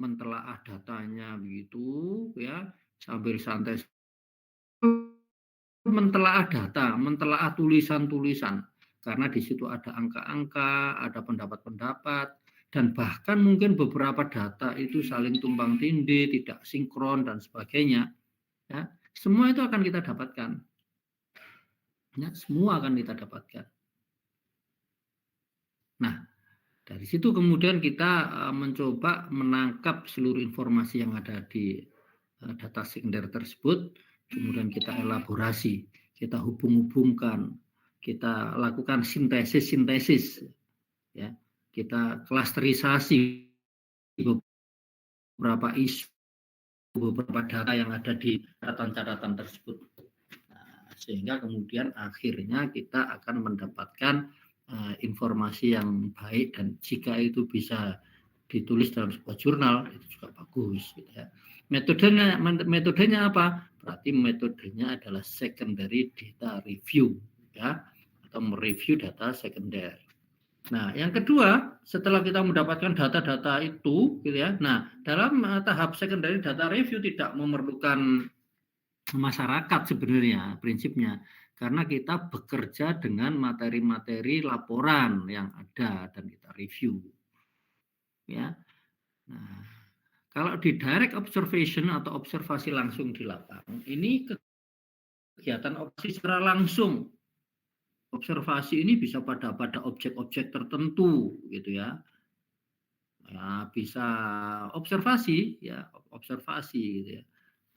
mentelaah datanya begitu ya, sambil santai mentelaah data, mentelaah tulisan-tulisan. Karena di situ ada angka-angka, ada pendapat-pendapat, dan bahkan mungkin beberapa data itu saling tumpang tindih, tidak sinkron dan sebagainya. Ya, semua itu akan kita dapatkan. Ya, semua akan kita dapatkan. Nah, dari situ kemudian kita mencoba menangkap seluruh informasi yang ada di data sekunder tersebut, kemudian kita elaborasi, kita hubung-hubungkan, kita lakukan sintesis, ya, kita klasterisasi beberapa isu, beberapa data yang ada di catatan-catatan tersebut. Nah, sehingga kemudian akhirnya kita akan mendapatkan informasi yang baik, dan jika itu bisa ditulis dalam sebuah jurnal itu juga bagus gitu ya. Metodenya apa? Berarti metodenya adalah secondary data review ya, atau mereview data sekunder. Nah, yang kedua, setelah kita mendapatkan data-data itu gitu ya. Nah, dalam tahap secondary data review tidak memerlukan masyarakat sebenarnya prinsipnya, karena kita bekerja dengan materi-materi laporan yang ada dan kita review ya. Nah, kalau di direct observation atau observasi langsung di lapangan, ini kegiatan observasi secara langsung. Observasi ini bisa pada objek-objek tertentu gitu ya. Ya, bisa observasi ya, observasi gitu ya.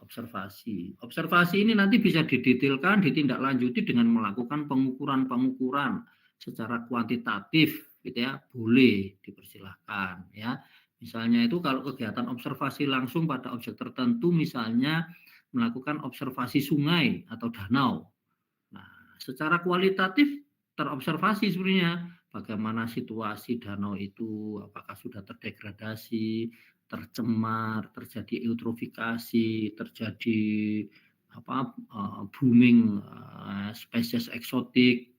Observasi ini nanti bisa didetailkan, ditindaklanjuti dengan melakukan pengukuran-pengukuran secara kuantitatif gitu ya, boleh dipersilahkan ya. Misalnya itu kalau kegiatan observasi langsung pada objek tertentu, misalnya melakukan observasi sungai atau danau. Nah, secara kualitatif terobservasi sebenarnya bagaimana situasi danau itu, apakah sudah terdegradasi, tercemar, terjadi eutrofikasi, terjadi booming spesies eksotik,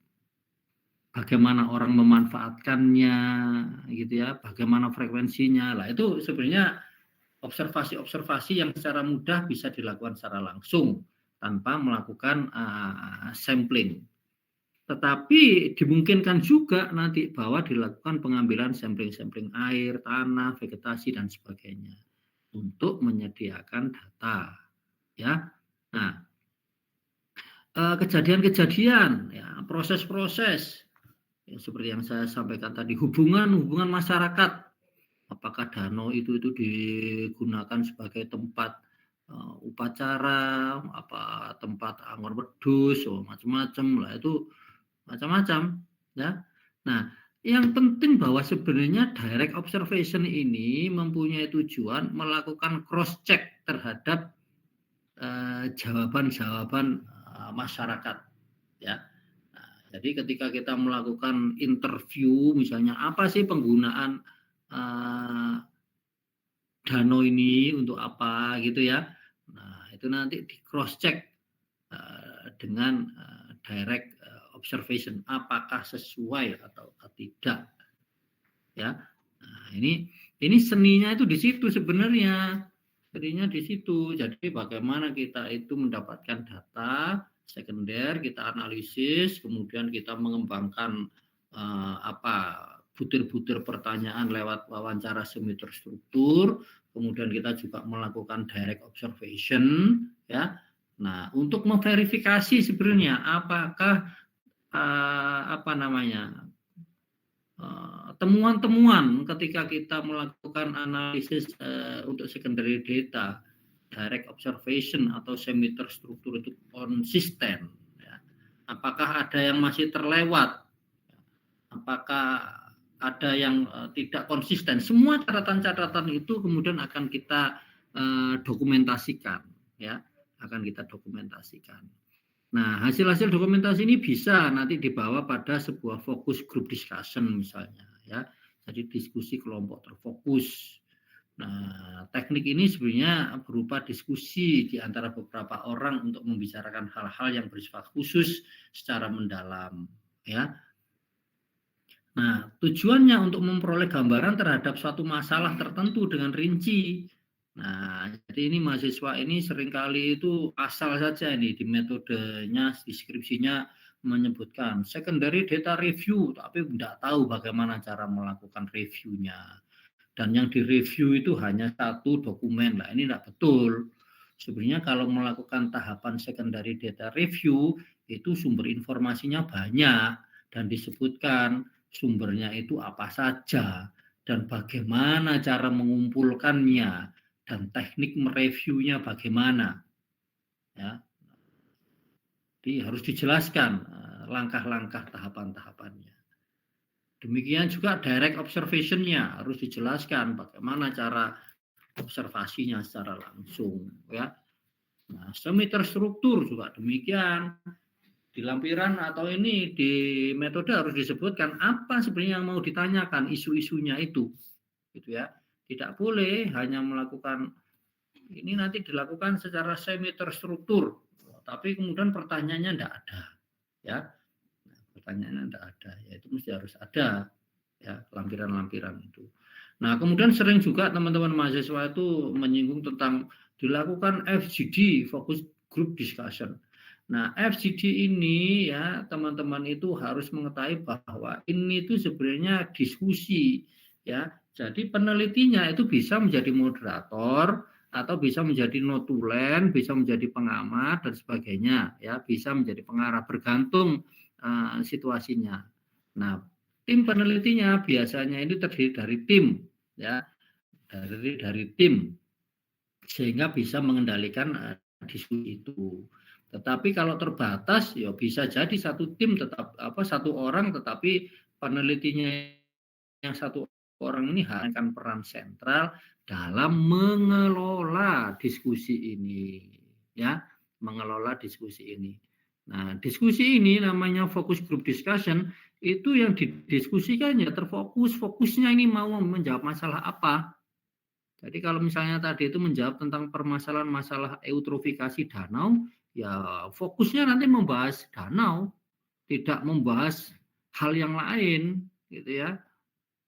bagaimana orang memanfaatkannya, gitu ya, bagaimana frekuensinya. Lah itu sebenarnya observasi-observasi yang secara mudah bisa dilakukan secara langsung tanpa melakukan sampling. Tetapi dimungkinkan juga nanti bahwa dilakukan pengambilan sampling-sampling air, tanah, vegetasi dan sebagainya untuk menyediakan data. Ya, nah kejadian-kejadian, ya, proses-proses ya, seperti yang saya sampaikan tadi, hubungan masyarakat, apakah danau itu digunakan sebagai tempat upacara, apa tempat anggur wedhus, macam-macam lah, itu macam-macam ya. Nah, yang penting bahwa sebenarnya direct observation ini mempunyai tujuan melakukan cross check terhadap jawaban-jawaban masyarakat ya. Nah, jadi ketika kita melakukan interview, misalnya apa sih penggunaan danau ini untuk apa gitu ya. Nah, itu nanti di cross check dengan direct observation, apakah sesuai atau tidak ya. Nah, ini seninya itu di situ sebenarnya. Seninya di situ. Jadi bagaimana kita itu mendapatkan data sekunder, kita analisis, kemudian kita mengembangkan butir-butir pertanyaan lewat wawancara semi terstruktur, kemudian kita juga melakukan direct observation ya. Nah, untuk memverifikasi sebenarnya apakah temuan-temuan ketika kita melakukan analisis untuk secondary data, direct observation atau semi terstruktur itu konsisten ya. Apakah ada yang masih terlewat, apakah ada yang tidak konsisten, semua catatan-catatan itu kemudian akan kita dokumentasikan ya, akan kita dokumentasikan. Nah, hasil-hasil dokumentasi ini bisa nanti dibawa pada sebuah focus group discussion misalnya ya. Jadi diskusi kelompok terfokus. Nah, teknik ini sebenarnya berupa diskusi di antara beberapa orang untuk membicarakan hal-hal yang bersifat khusus secara mendalam ya. Nah, tujuannya untuk memperoleh gambaran terhadap suatu masalah tertentu dengan rinci. Nah, jadi ini mahasiswa ini seringkali itu asal saja ini di metodenya, deskripsinya menyebutkan secondary data review, tapi tidak tahu bagaimana cara melakukan reviewnya. Dan yang direview itu hanya satu dokumen. Nah, ini tidak betul. Sebenarnya kalau melakukan tahapan secondary data review, itu sumber informasinya banyak dan disebutkan sumbernya itu apa saja dan bagaimana cara mengumpulkannya dan teknik mereviewnya bagaimana, ya. Jadi harus dijelaskan langkah-langkah tahapan-tahapannya. Demikian juga direct observation-nya harus dijelaskan bagaimana cara observasinya secara langsung, ya. Nah, semi terstruktur juga demikian. Di lampiran atau ini di metode harus disebutkan apa sebenarnya yang mau ditanyakan, isu-isunya itu, gitu ya. Tidak boleh hanya melakukan ini nanti dilakukan secara semi terstruktur, tapi kemudian pertanyaannya tidak ada, ya. Nah, pertanyaannya tidak ada, ya itu mesti harus ada, ya, lampiran-lampiran itu. Nah, kemudian sering juga teman-teman mahasiswa itu menyinggung tentang dilakukan FGD, Focus Group Discussion. Nah, FGD ini ya teman-teman itu harus mengetahui bahwa ini itu sebenarnya diskusi, ya. Jadi penelitinya itu bisa menjadi moderator atau bisa menjadi notulen, bisa menjadi pengamat dan sebagainya, ya, bisa menjadi pengarah bergantung situasinya. Nah, tim penelitinya biasanya ini terdiri dari tim, ya, dari tim sehingga bisa mengendalikan diskusi itu. Tetapi kalau terbatas, ya bisa jadi satu tim tetap satu orang, tetapi penelitinya yang satu orang ini akan peran sentral dalam mengelola diskusi ini, ya, mengelola diskusi ini. Nah, diskusi ini namanya focus group discussion, itu yang didiskusikan ya terfokus, fokusnya ini mau menjawab masalah apa. Jadi kalau misalnya tadi itu menjawab tentang permasalahan masalah eutrofikasi danau, ya fokusnya nanti membahas danau, tidak membahas hal yang lain, gitu ya.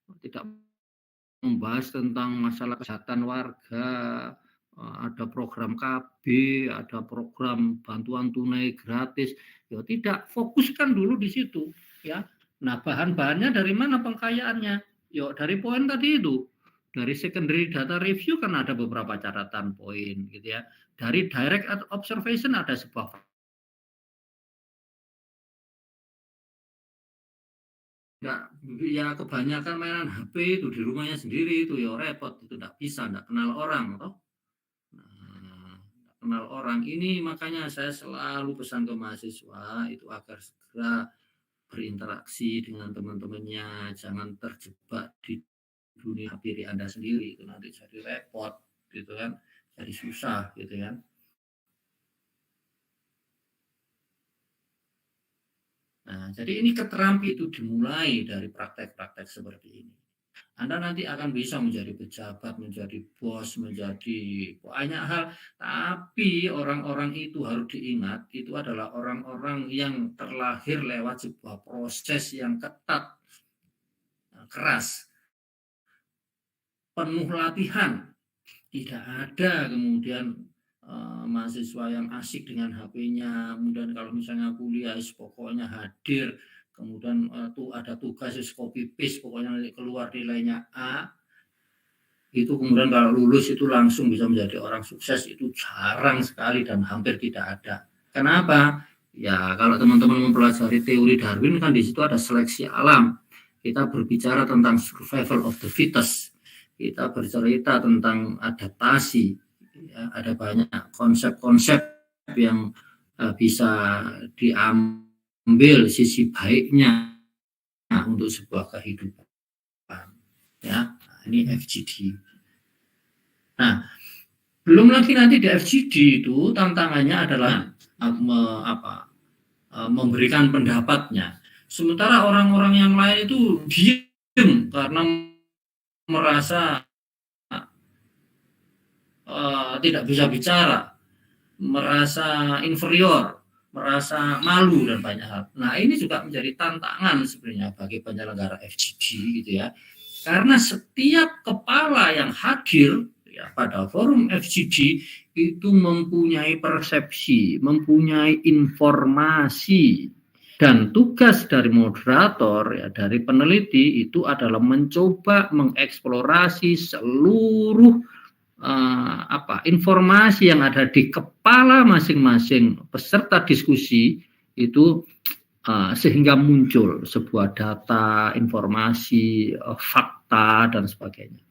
Tidak membahas tentang masalah kesehatan warga, ada program KB, ada program bantuan tunai gratis. Ya tidak, fokuskan dulu di situ, ya. Nah, bahan-bahannya dari mana pengkayaannya? Ya dari poin tadi itu. Dari secondary data review kan ada beberapa catatan poin, gitu ya. Dari direct observation ada sebuah enggak, ya kebanyakan mainan HP itu di rumahnya sendiri itu ya repot, itu enggak bisa, enggak kenal orang toh. Nah, kenal orang ini makanya saya selalu pesan ke mahasiswa itu agar segera berinteraksi dengan teman-temannya, jangan terjebak di dunia diri Anda sendiri, itu nanti jadi repot, gitu kan, jadi susah, gitu kan. Nah, jadi ini keterampilan itu dimulai dari praktek-praktek seperti ini. Anda nanti akan bisa menjadi pejabat, menjadi bos, menjadi banyak hal. Tapi orang-orang itu harus diingat, itu adalah orang-orang yang terlahir lewat sebuah proses yang ketat, keras, penuh latihan. Tidak ada kemudian mahasiswa yang asik dengan HP-nya, kemudian kalau misalnya kuliah pokoknya hadir, kemudian tuh ada tugas copy paste, pokoknya nanti keluar nilainya A, itu kemudian kalau lulus itu langsung bisa menjadi orang sukses, itu jarang sekali dan hampir tidak ada. Kenapa? Ya kalau teman-teman mempelajari teori Darwin kan di situ ada seleksi alam. Kita berbicara tentang survival of the fittest. Kita bercerita tentang adaptasi. Ya, ada banyak konsep-konsep yang bisa diambil sisi baiknya untuk sebuah kehidupan. Ya, ini FGD. Nah, belum lagi nanti di FGD itu tantangannya adalah memberikan pendapatnya. Sementara orang-orang yang lain itu diam karena merasa tidak bisa bicara, merasa inferior, merasa malu dan banyak hal. Nah, ini juga menjadi tantangan sebenarnya bagi penyelenggara FGD gitu ya. Karena setiap kepala yang hadir ya pada forum FGD itu mempunyai persepsi, mempunyai informasi, dan tugas dari moderator ya dari peneliti itu adalah mencoba mengeksplorasi seluruh informasi yang ada di kepala masing-masing peserta diskusi itu sehingga muncul sebuah data, informasi, fakta dan sebagainya.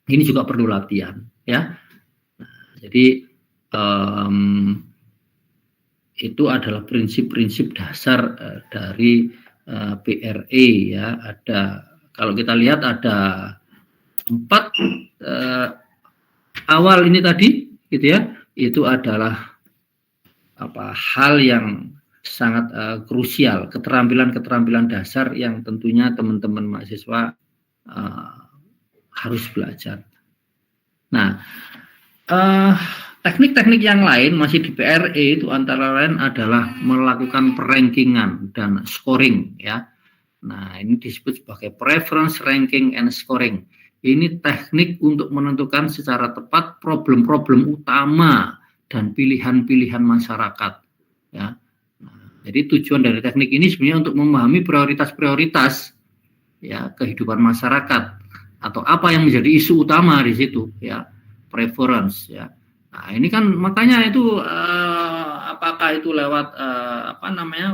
Ini juga perlu latihan, ya. Nah, jadi itu adalah prinsip-prinsip dasar dari PRE, ya. Ada, kalau kita lihat ada 4 awal ini tadi, gitu ya. Itu adalah hal yang sangat krusial, keterampilan-keterampilan dasar yang tentunya teman-teman mahasiswa harus belajar. Nah, teknik-teknik yang lain masih di PRE itu antara lain adalah melakukan perankingan dan scoring, ya. Nah, ini disebut sebagai preference ranking and scoring. Ini teknik untuk menentukan secara tepat problem-problem utama dan pilihan-pilihan masyarakat, ya. Jadi tujuan dari teknik ini sebenarnya untuk memahami prioritas-prioritas ya kehidupan masyarakat atau apa yang menjadi isu utama di situ, ya, preference, ya. Nah, ini kan makanya itu apakah itu lewat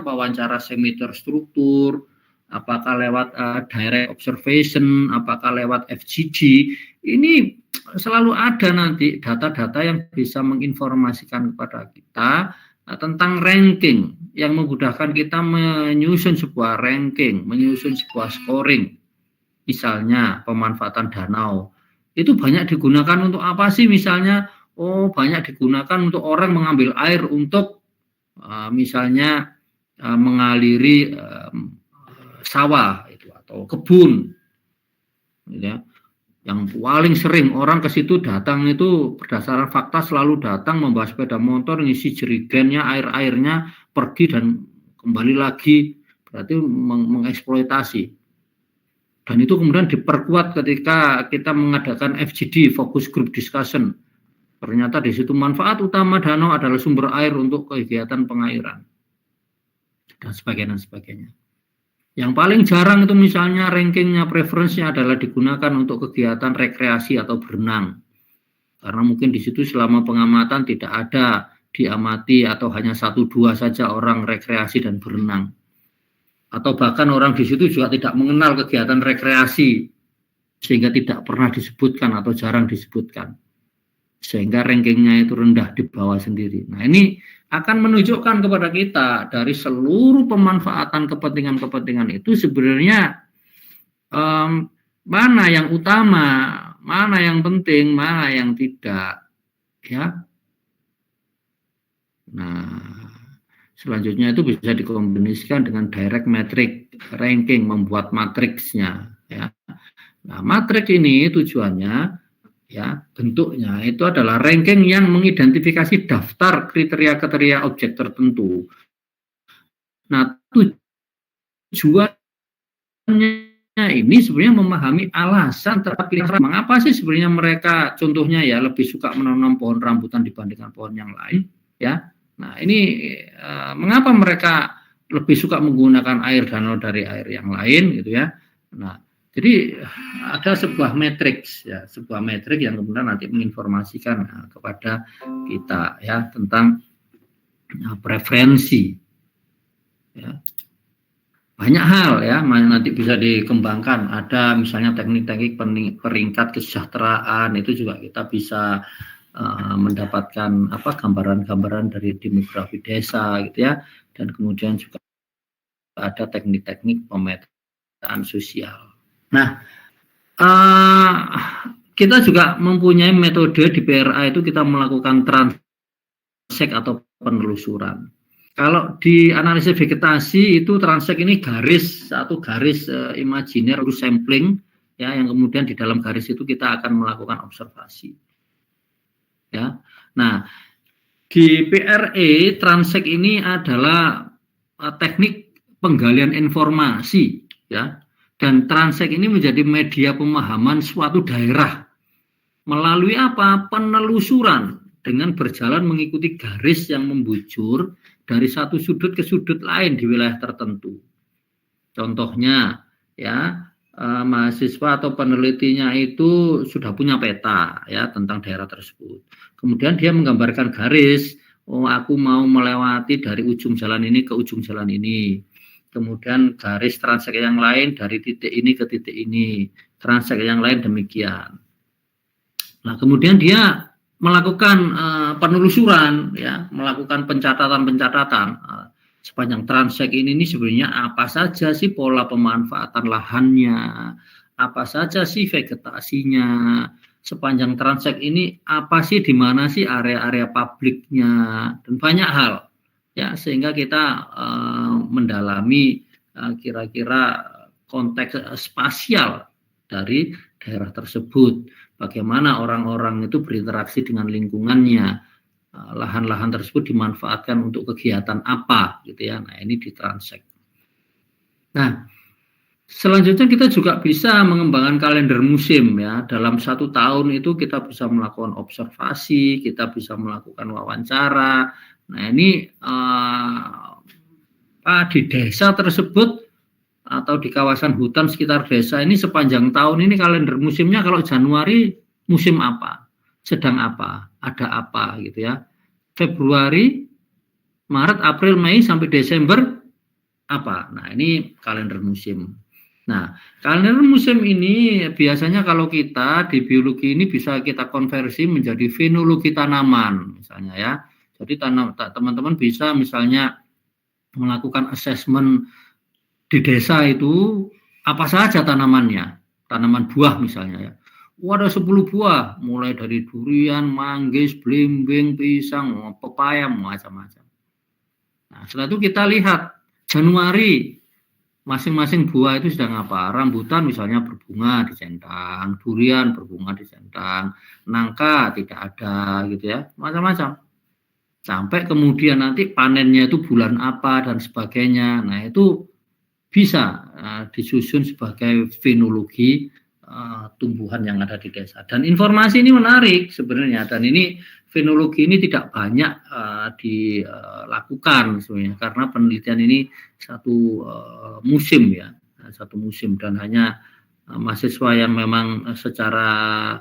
wawancara semi terstruktur, apakah lewat direct observation, apakah lewat FGD, ini selalu ada nanti data-data yang bisa menginformasikan kepada kita tentang ranking yang memudahkan kita menyusun sebuah ranking, menyusun sebuah scoring. Misalnya pemanfaatan danau itu banyak digunakan untuk apa sih? Misalnya, banyak digunakan untuk orang mengambil air untuk misalnya mengaliri sawah itu atau kebun, ya. Yang paling sering orang ke situ datang itu berdasarkan fakta selalu datang membawa sepeda motor, ngisi jerigennya, airnya, pergi dan kembali lagi, berarti mengeksploitasi. Dan itu kemudian diperkuat ketika kita mengadakan FGD, Focus Group Discussion. Ternyata di situ manfaat utama danau adalah sumber air untuk kegiatan pengairan. Dan sebagainya. Yang paling jarang itu misalnya rankingnya, preferensinya adalah digunakan untuk kegiatan rekreasi atau berenang. Karena mungkin di situ selama pengamatan tidak ada diamati atau hanya 1-2 saja orang rekreasi dan berenang. Atau bahkan orang di situ juga tidak mengenal kegiatan rekreasi sehingga tidak pernah disebutkan atau jarang disebutkan. Sehingga rankingnya itu rendah di bawah sendiri. Nah, ini akan menunjukkan kepada kita dari seluruh pemanfaatan kepentingan-kepentingan itu sebenarnya mana yang utama, mana yang penting, mana yang tidak, ya. Nah, selanjutnya itu bisa dikombinasikan dengan direct metric ranking, membuat matriksnya, ya. Nah, matrik ini tujuannya, ya, bentuknya itu adalah ranking yang mengidentifikasi daftar kriteria-kriteria objek tertentu. Nah, tujuannya ini sebenarnya memahami alasan terpilih mengapa sih sebenarnya mereka, contohnya ya, lebih suka menanam pohon rambutan dibandingkan pohon yang lain, ya. Nah, ini mengapa mereka lebih suka menggunakan air danau dari air yang lain, gitu ya. Nah, jadi ada sebuah matriks, ya, sebuah metrik yang kemudian nanti menginformasikan kepada kita, ya, tentang preferensi, ya. Banyak hal, ya, nanti bisa dikembangkan. Ada misalnya teknik-teknik peringkat kesejahteraan, itu juga kita bisa mendapatkan gambaran-gambaran dari demografi desa, gitu ya. Dan kemudian juga ada teknik-teknik pemetaan sosial. Nah, kita juga mempunyai metode di PRA itu kita melakukan transek atau penelusuran. Kalau di analisis vegetasi itu transek ini satu garis imajiner sampling, ya, yang kemudian di dalam garis itu kita akan melakukan observasi, ya. Nah, Di PRE, Transek ini adalah teknik penggalian informasi, ya. Dan Transek ini menjadi media pemahaman suatu daerah melalui apa? Penelusuran dengan berjalan mengikuti garis yang membujur dari satu sudut ke sudut lain di wilayah tertentu. Contohnya, ya, mahasiswa atau penelitinya itu sudah punya peta, ya, tentang daerah tersebut. Kemudian dia menggambarkan garis, oh aku mau melewati dari ujung jalan ini ke ujung jalan ini. Kemudian garis transek yang lain dari titik ini ke titik ini, transek yang lain demikian. Nah, kemudian dia melakukan penelusuran, ya, melakukan pencatatan-pencatatan. Sepanjang transek ini sebenarnya apa saja sih pola pemanfaatan lahannya, apa saja sih vegetasinya, sepanjang transek ini apa sih, di mana sih area-area publiknya, dan banyak hal, ya, sehingga kita mendalami kira-kira konteks spasial dari daerah tersebut, bagaimana orang-orang itu berinteraksi dengan lingkungannya, lahan-lahan tersebut dimanfaatkan untuk kegiatan apa, gitu ya. Nah, ini di Transek. Nah, selanjutnya kita juga bisa mengembangkan kalender musim, ya. Dalam 1 tahun itu kita bisa melakukan observasi, kita bisa melakukan wawancara. Nah, ini di desa tersebut atau di kawasan hutan sekitar desa ini sepanjang tahun ini kalender musimnya, kalau Januari musim apa, sedang apa, ada apa, gitu ya. Februari, Maret, April, Mei sampai Desember apa. Nah, ini kalender musim. Nah, kalender musim ini biasanya kalau kita di biologi ini bisa kita konversi menjadi fenologi tanaman, misalnya, ya. Jadi teman-teman bisa misalnya melakukan assessment di desa itu apa saja tanamannya, tanaman buah misalnya, ya. Ada 10 buah, mulai dari durian, manggis, belimbing, pisang, pepaya, macam-macam. Nah, setelah itu kita lihat Januari masing-masing buah itu sedang apa. Rambutan misalnya berbunga di centang, durian berbunga di centang, nangka tidak ada, gitu ya, macam-macam. Sampai kemudian nanti panennya itu bulan apa dan sebagainya. Nah, itu bisa disusun sebagai fenologi tumbuhan yang ada di desa. Dan informasi ini menarik sebenarnya, dan ini fenologi ini tidak banyak dilakukan sebenarnya, karena penelitian ini satu musim, ya, satu musim, dan hanya mahasiswa yang memang secara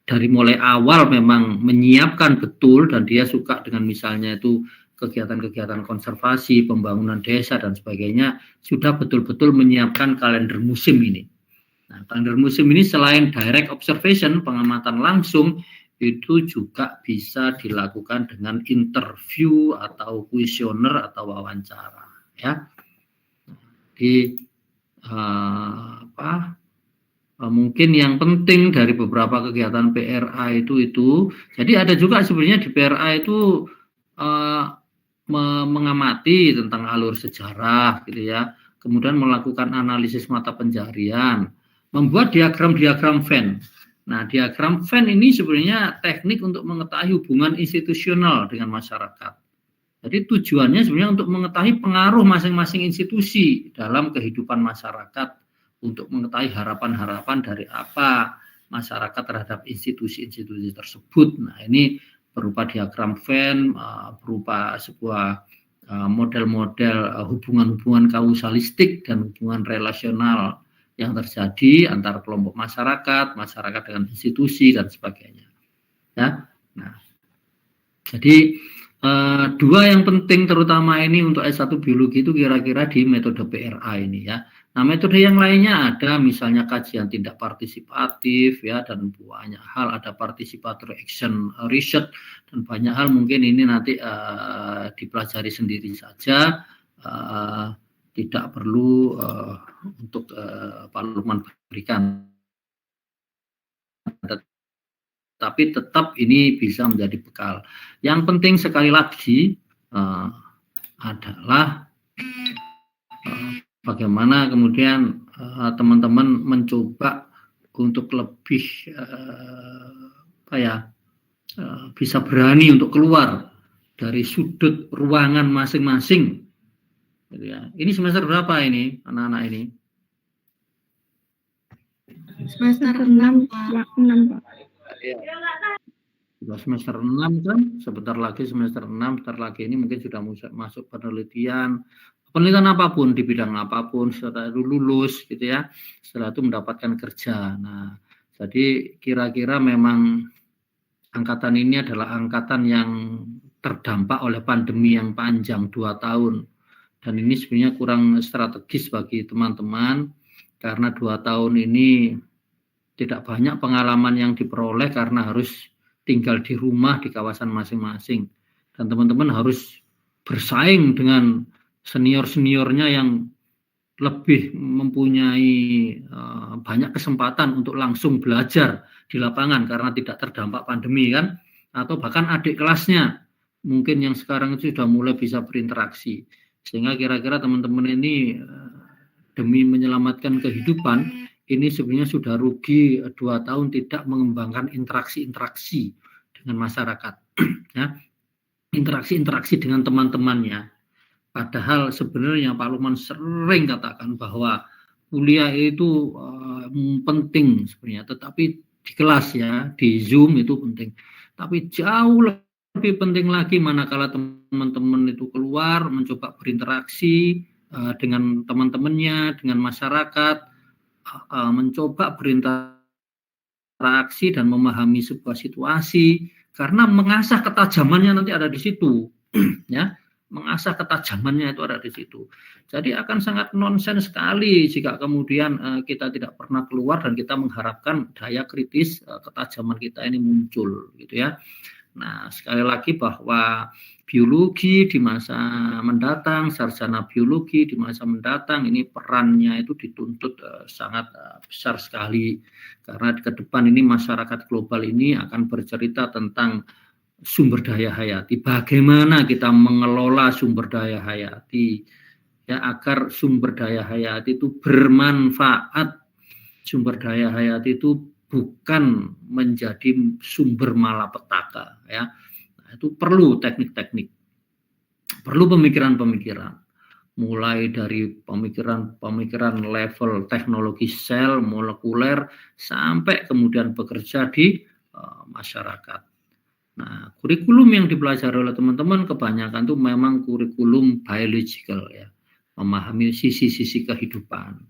dari mulai awal memang menyiapkan betul dan dia suka dengan misalnya itu kegiatan-kegiatan konservasi, pembangunan desa dan sebagainya, sudah betul-betul menyiapkan kalender musim ini. Nah, kalender musim ini selain direct observation, pengamatan langsung, itu juga bisa dilakukan dengan interview atau kuesioner atau wawancara, ya. Di mungkin yang penting dari beberapa kegiatan PRA itu. Jadi ada juga sebenarnya di PRA itu mengamati tentang alur sejarah, gitu ya. Kemudian melakukan analisis mata pencarian, membuat diagram-diagram Venn. Nah, diagram Venn ini sebenarnya teknik untuk mengetahui hubungan institusional dengan masyarakat. Jadi tujuannya sebenarnya untuk mengetahui pengaruh masing-masing institusi dalam kehidupan masyarakat, untuk mengetahui harapan-harapan dari apa masyarakat terhadap institusi-institusi tersebut. Nah, ini berupa diagram Venn, berupa sebuah model-model hubungan-hubungan kausalistik dan hubungan relasional yang terjadi antara kelompok masyarakat, masyarakat dengan institusi dan sebagainya. Ya, nah, jadi dua yang penting terutama ini untuk S1 biologi itu kira-kira di metode PRA ini, ya. Nah, metode yang lainnya ada misalnya kajian tindak partisipatif, ya, dan banyak hal, ada participatory action research, dan banyak hal mungkin ini nanti dipelajari sendiri saja, tidak perlu untuk Pak Lukman berikan, tapi tetap ini bisa menjadi bekal. Yang penting sekali lagi adalah bagaimana kemudian teman-teman mencoba untuk lebih bisa berani untuk keluar dari sudut ruangan masing-masing. Gitu ya. Ini semester berapa ini anak-anak ini? Semester 6, Pak. 6, Pak. Ya. Sudah semester 6 kan, sebentar lagi semester 6, sebentar lagi ini mungkin sudah masuk penelitian apapun di bidang apapun, setelah itu lulus gitu ya, setelah itu mendapatkan kerja. Nah, jadi kira-kira memang angkatan ini adalah angkatan yang terdampak oleh pandemi yang panjang 2 tahun, dan ini sebenarnya kurang strategis bagi teman-teman karena 2 tahun ini tidak banyak pengalaman yang diperoleh karena harus tinggal di rumah di kawasan masing-masing, dan teman-teman harus bersaing dengan senior-seniornya yang lebih mempunyai banyak kesempatan untuk langsung belajar di lapangan karena tidak terdampak pandemi kan, atau bahkan adik kelasnya mungkin yang sekarang itu sudah mulai bisa berinteraksi, sehingga kira-kira teman-teman ini demi menyelamatkan kehidupan ini sebenarnya sudah rugi 2 tahun tidak mengembangkan interaksi-interaksi dengan masyarakat, ya, interaksi-interaksi dengan teman-temannya. Padahal sebenarnya Pak Lukman sering katakan bahwa kuliah itu penting sebenarnya, tetapi di kelas ya, di Zoom itu penting. Tapi jauh lebih penting lagi manakala teman-teman itu keluar mencoba berinteraksi dengan teman-temannya, dengan masyarakat, mencoba berinteraksi dan memahami sebuah situasi, karena mengasah ketajamannya nanti ada di situ, ya, mengasah ketajamannya itu ada di situ. Jadi akan sangat nonsens sekali jika kemudian kita tidak pernah keluar dan kita mengharapkan daya kritis ketajaman kita ini muncul, gitu ya. Nah, sekali lagi bahwa biologi di masa mendatang, sarjana biologi di masa mendatang ini perannya itu dituntut sangat besar sekali, karena ke depan ini masyarakat global ini akan bercerita tentang sumber daya hayati, bagaimana kita mengelola sumber daya hayati ya agar sumber daya hayati itu bermanfaat, sumber daya hayati itu bukan menjadi sumber malapetaka ya. Nah, itu perlu teknik-teknik, perlu pemikiran-pemikiran, mulai dari pemikiran level teknologi sel molekuler sampai kemudian bekerja di masyarakat. Nah, kurikulum yang dipelajari oleh teman-teman kebanyakan itu memang kurikulum biological ya, memahami sisi-sisi kehidupan,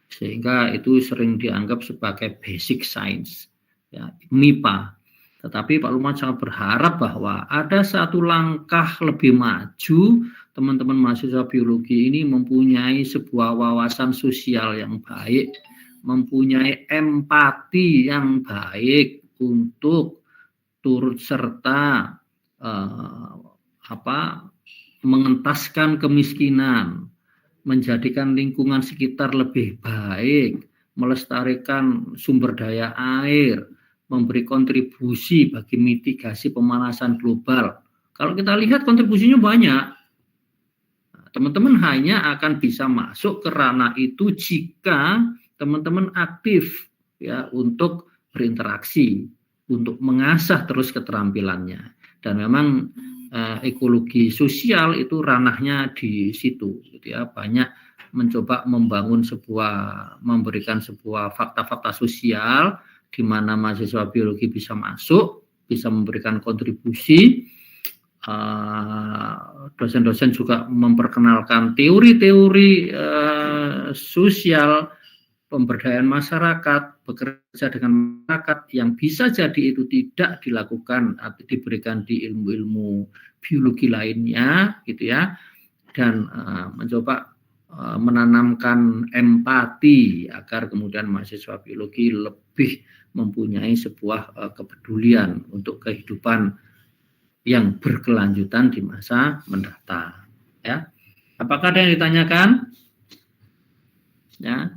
sehingga itu sering dianggap sebagai basic science ya, MIPA. Tetapi Pak Lukman sangat berharap bahwa ada satu langkah lebih maju, teman-teman mahasiswa biologi ini mempunyai sebuah wawasan sosial yang baik, mempunyai empati yang baik untuk turut serta mengentaskan kemiskinan, menjadikan lingkungan sekitar lebih baik, melestarikan sumber daya air, memberi kontribusi bagi mitigasi pemanasan global. Kalau kita lihat kontribusinya banyak. Teman-teman hanya akan bisa masuk ke ranah itu jika teman-teman aktif ya untuk berinteraksi, untuk mengasah terus keterampilannya. Dan memang ekologi sosial itu ranahnya di situ, gitu ya. Banyak mencoba memberikan sebuah fakta-fakta sosial di mana mahasiswa biologi bisa masuk, bisa memberikan kontribusi. Dosen-dosen juga memperkenalkan teori-teori sosial, pemberdayaan masyarakat, bekerja dengan masyarakat yang bisa jadi itu tidak dilakukan atau diberikan di ilmu-ilmu biologi lainnya, gitu ya, dan mencoba menanamkan empati agar kemudian mahasiswa biologi lebih mempunyai sebuah kepedulian untuk kehidupan yang berkelanjutan di masa mendatang. Ya, apakah ada yang ditanyakan? Ya.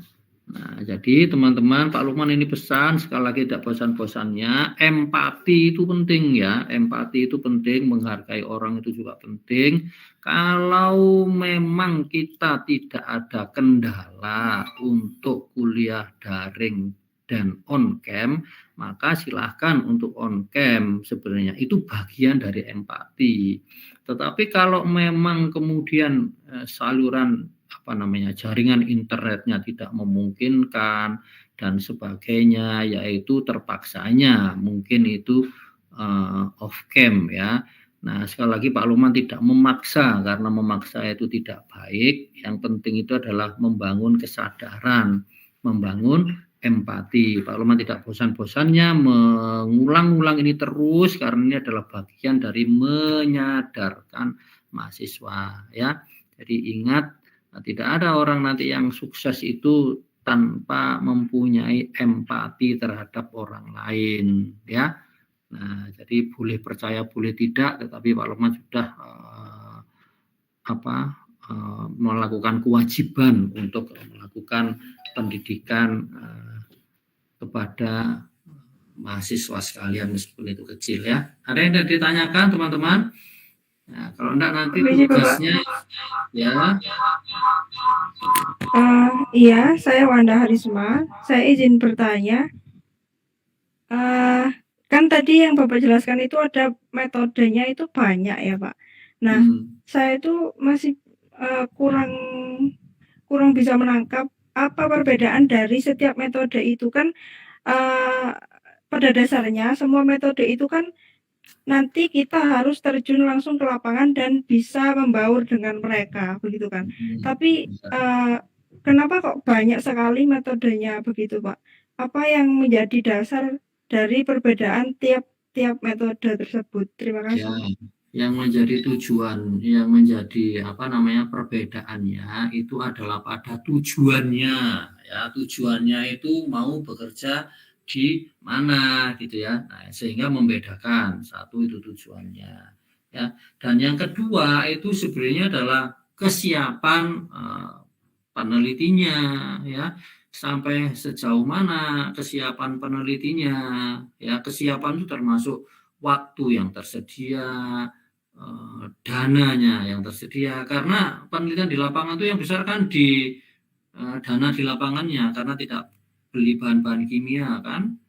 Nah, jadi teman-teman, Pak Lukman ini pesan sekali lagi tidak bosan-bosannya, empati itu penting ya, empati itu penting, menghargai orang itu juga penting. Kalau memang kita tidak ada kendala untuk kuliah daring dan on cam, maka silahkan untuk on cam, sebenarnya itu bagian dari empati. Tetapi kalau memang kemudian saluran jaringan internetnya tidak memungkinkan dan sebagainya, yaitu terpaksanya mungkin itu off cam ya. Nah, sekali lagi Pak Lukman tidak memaksa, karena memaksa itu tidak baik. Yang penting itu adalah membangun kesadaran, membangun empati. Pak Lukman tidak bosan-bosannya mengulang-ulang ini terus, karena ini adalah bagian dari menyadarkan mahasiswa ya. Jadi ingat, tidak ada orang nanti yang sukses itu tanpa mempunyai empati terhadap orang lain ya. Nah, jadi boleh percaya boleh tidak, tetapi Pak Lukman sudah melakukan kewajiban untuk melakukan pendidikan kepada mahasiswa sekalian meskipun itu kecil ya. Ada yang tidak ditanyakan teman-teman? Nah, kalau enggak nanti tugasnya ya. Iya, saya Wanda Harisma. Saya izin bertanya. Kan tadi yang Bapak jelaskan itu ada metodenya itu banyak ya Pak. Nah, saya itu masih kurang bisa menangkap apa perbedaan dari setiap metode itu kan. Pada dasarnya semua metode itu kan nanti kita harus terjun langsung ke lapangan dan bisa membaur dengan mereka, begitu kan. Tapi kenapa kok banyak sekali metodenya begitu Pak? Apa yang menjadi dasar dari perbedaan tiap metode tersebut? Terima kasih. Ya, yang menjadi tujuan, yang menjadi perbedaannya itu adalah pada tujuannya ya. Tujuannya itu mau bekerja di mana gitu ya. Nah, sehingga membedakan. Satu itu tujuannya ya. Dan yang kedua itu sebenarnya adalah kesiapan penelitinya ya. Sampai sejauh mana kesiapan penelitinya ya. Kesiapan itu termasuk waktu yang tersedia, dananya yang tersedia, karena penelitian di lapangan itu yang besar kan di dana di lapangannya, karena tidak beli bahan-bahan kimia kan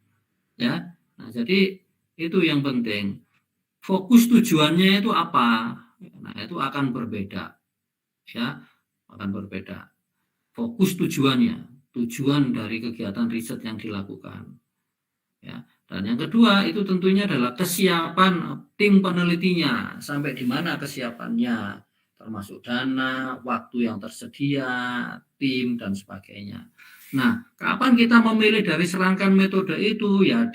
ya. Nah, jadi itu yang penting, fokus tujuannya itu apa. Nah, itu akan berbeda ya, akan berbeda fokus tujuannya, tujuan dari kegiatan riset yang dilakukan ya. Dan yang kedua itu tentunya adalah kesiapan tim penelitinya, sampai di mana kesiapannya, termasuk dana, waktu yang tersedia, tim dan sebagainya. Nah, kapan kita memilih dari serangkaian metode itu ya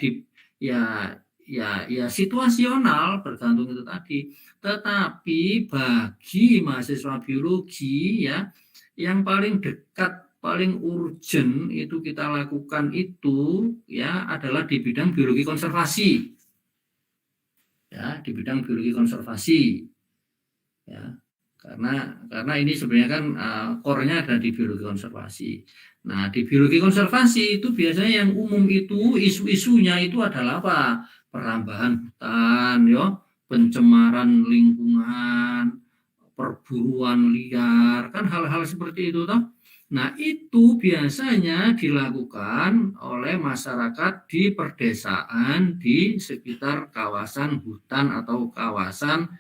situasional, bergantung itu tadi. Tetapi bagi mahasiswa biologi ya, yang paling dekat, paling urgent itu kita lakukan itu ya adalah di bidang biologi konservasi ya, di bidang biologi konservasi ya, karena ini sebenarnya kan core-nya ada di biologi konservasi. Nah, di biologi konservasi itu biasanya yang umum itu isu-isunya itu adalah apa? Perambahan hutan ya, pencemaran lingkungan, perburuan liar, kan hal-hal seperti itu toh. Nah, itu biasanya dilakukan oleh masyarakat di perdesaan di sekitar kawasan hutan atau kawasan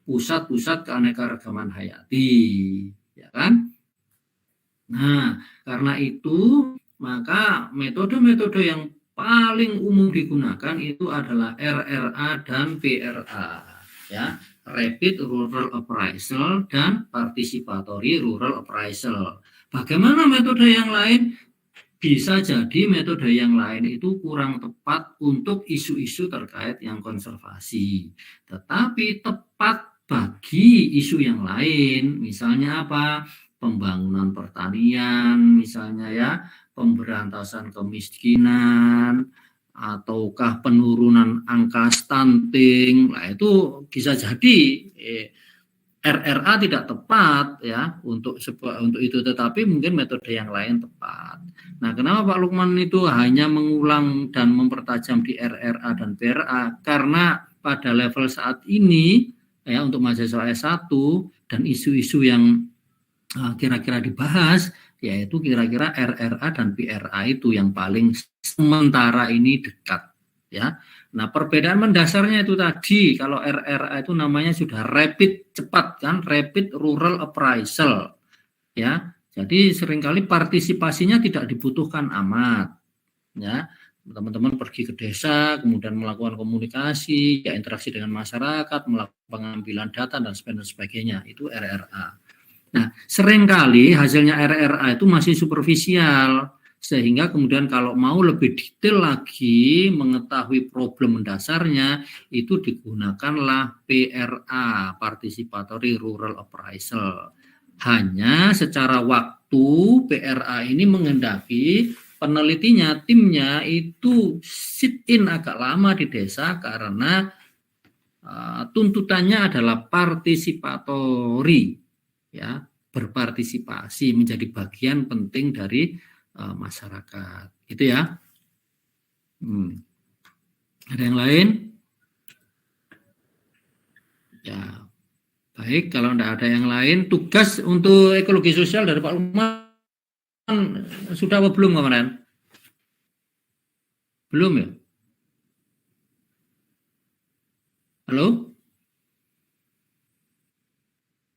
pusat-pusat keanekaragaman hayati, ya kan? Nah, karena itu maka metode-metode yang paling umum digunakan itu adalah RRA dan PRA, ya. Rapid Rural Appraisal dan Participatory Rural Appraisal. Bagaimana metode yang lain? Bisa jadi metode yang lain itu kurang tepat untuk isu-isu terkait yang konservasi. Tetapi tepat bagi isu yang lain, misalnya apa? Pembangunan pertanian, misalnya ya, pemberantasan kemiskinan, ataukah penurunan angka stunting. Nah, itu bisa jadi RRA tidak tepat ya untuk itu, tetapi mungkin metode yang lain tepat. Nah, kenapa Pak Lukman itu hanya mengulang dan mempertajam di RRA dan PRA? Karena pada level saat ini ya, untuk mahasiswa S1 dan isu-isu yang kira-kira dibahas yaitu kira-kira RRA dan PRA itu yang paling sementara ini dekat, ya. Nah, perbedaan mendasarnya itu tadi, kalau RRA itu namanya sudah rapid cepat kan, rapid rural appraisal, ya. Jadi seringkali partisipasinya tidak dibutuhkan amat, ya. Teman-teman pergi ke desa, kemudian melakukan komunikasi, ya interaksi dengan masyarakat, melakukan pengambilan data dan sebagainya, itu RRA. Nah, seringkali hasilnya RRA itu masih superficial, sehingga kemudian kalau mau lebih detail lagi mengetahui problem mendasarnya, itu digunakanlah PRA, Participatory Rural Appraisal. Hanya secara waktu PRA ini menghendaki penelitinya, timnya itu sit in agak lama di desa karena tuntutannya adalah partisipatori, ya, berpartisipasi menjadi bagian penting dari masyarakat, gitu ya. Ada yang lain? Ya, baik. Kalau tidak ada yang lain, tugas untuk ekologi sosial dari Pak Lukman sudah apa belum kemarin? Belum ya? Halo?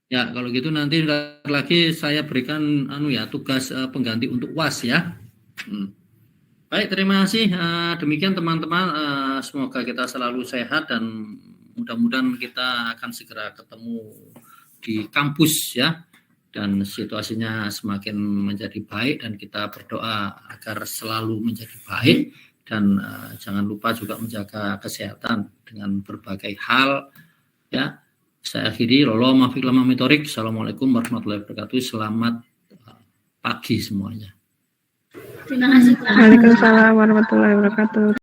Ya, kalau gitu nanti lagi saya berikan tugas pengganti untuk UAS ya. Baik, terima kasih. Demikian teman-teman, semoga kita selalu sehat dan mudah-mudahan kita akan segera ketemu di kampus ya. Dan situasinya semakin menjadi baik dan kita berdoa agar selalu menjadi baik dan jangan lupa juga menjaga kesehatan dengan berbagai hal ya. Saya akhiri, Assalamualaikum warahmatullahi wabarakatuh. Selamat pagi semuanya. Terima kasih. Waalaikumsalam warahmatullahi wabarakatuh.